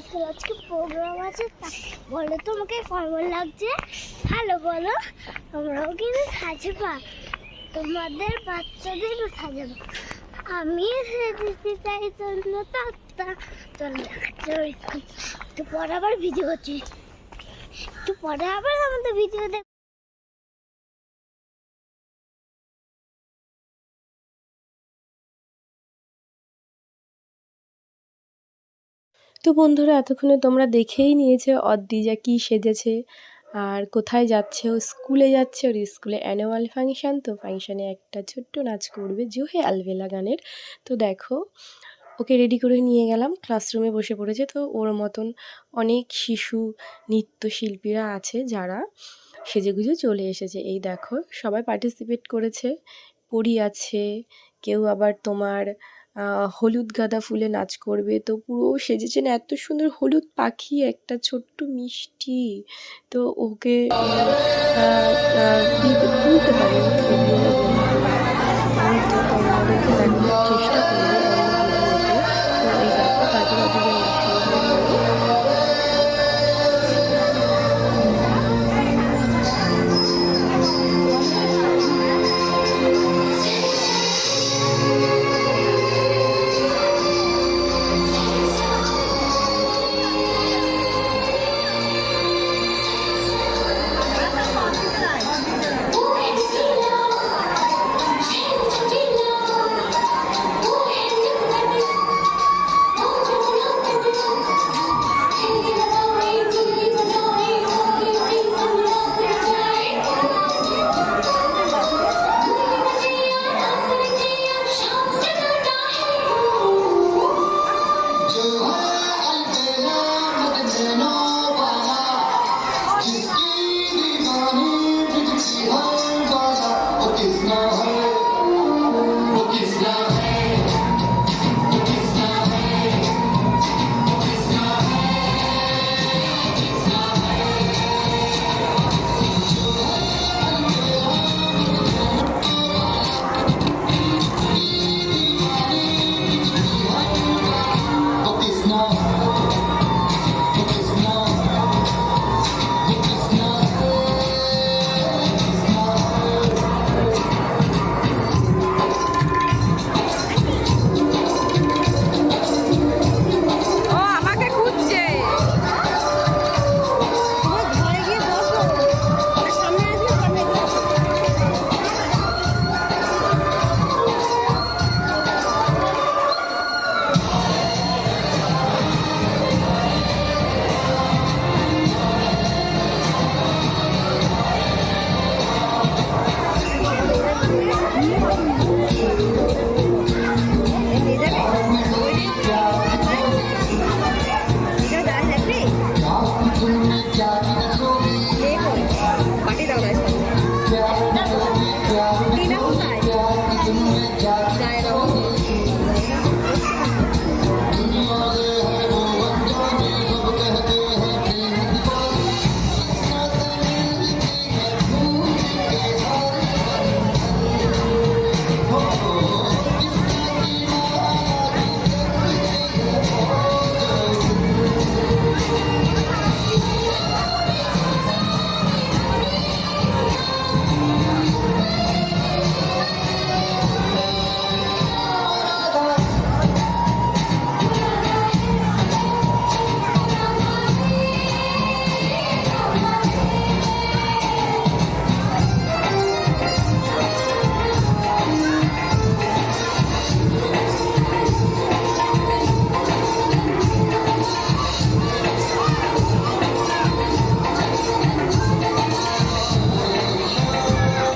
School আজকে programme আছে, বলো তোমাকে কেমন লাগছে? ভালো বলো, তোমরাও কিন্তু সাজবা, তোমাদের বাচ্চাদেরও সাজাবো। আমি সেজেতে চাই জন্য তাত্তা। চলো দেখাচ্ছে স্কুল, একটু পরে আবার ভিডিও করছি, একটু পরে আবার আমাদের ভিডিও দেখ। তো বন্ধুরা, এতক্ষণে তোমরা দেখেই নিয়েছো অদ্রিজা কি সেজেছে আর কোথায় যাচ্ছে। ও স্কুলে যাচ্ছে, ওর স্কুলে অ্যানুয়াল ফাংশান, তো ফাংশানে একটা ছোট্ট নাচ করবে জুহে আলবেলা গানের। তো দেখো, ওকে রেডি করে নিয়ে গেলাম, ক্লাসরুমে বসে পড়েছে। তো ওর মতন অনেক শিশু নৃত্যশিল্পীরা আছে যারা সেজেগুজে চলে এসেছে। এই দেখো, সবাই পার্টিসিপেট করেছে। পরী আছে, কেউ আবার তোমার হলুদ গাঁদা ফুলে নাচ করবে। তো পুরো সেজেছেন এত সুন্দর, হলুদ পাখি একটা ছোট্ট মিষ্টি। তো ওকে তুলতে পারিনি, যদিও বন্ধুরা আমি তো তোমাদেরকে দেখানোর চেষ্টা করবো অন্য ভিডিওতে। তো এই দেখো, তারপর অভিযান শুরু হয়ে গেল।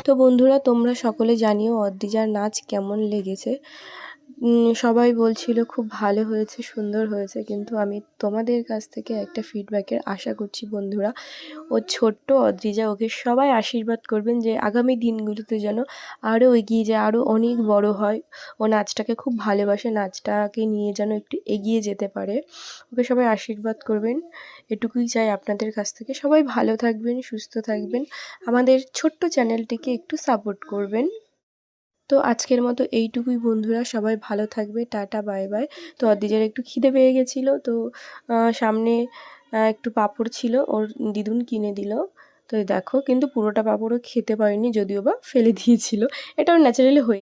তো বন্ধুরা, তোমরা সকলে জানিও অদ্রিজার নাচ কেমন লেগেছে। সবাই বলছিল খুব ভালো হয়েছে, সুন্দর হয়েছে, কিন্তু আমি তোমাদের কাছ থেকে একটা ফিডব্যাকের আশা করছি বন্ধুরা। ও ছোট্ট অদ্রিজা, ওকে সবাই আশীর্বাদ করবেন যে আগামী দিনগুলোতে যেন আরও এগিয়ে যায়, আরও অনেক বড় হয়। ও নাচটাকে খুব ভালোবাসে, নাচটাকে নিয়ে যেন একটু এগিয়ে যেতে পারে। ওকে সবাই আশীর্বাদ করবেন, এটুকুই চাই আপনাদের কাছ থেকে। সবাই ভালো থাকবেন, সুস্থ থাকবেন, আমাদের ছোট্ট চ্যানেলটিকে একটু সাপোর্ট করবেন। তো আজকের মতো এইটুকুই বন্ধুরা, সবাই ভালো থাকবে, টাটা বাই বাই। তো অদ্রিজার একটু খিদে পেয়ে গেছিলো, তো সামনে একটু পাঁপড় ছিল, ওর দিদুন কিনে দিল। তো এই দেখো, কিন্তু পুরোটা পাঁপড়ও খেতে পারিনি, যদিও বা ফেলে দিয়েছিল, এটা ওর ন্যাচারালি হয়ে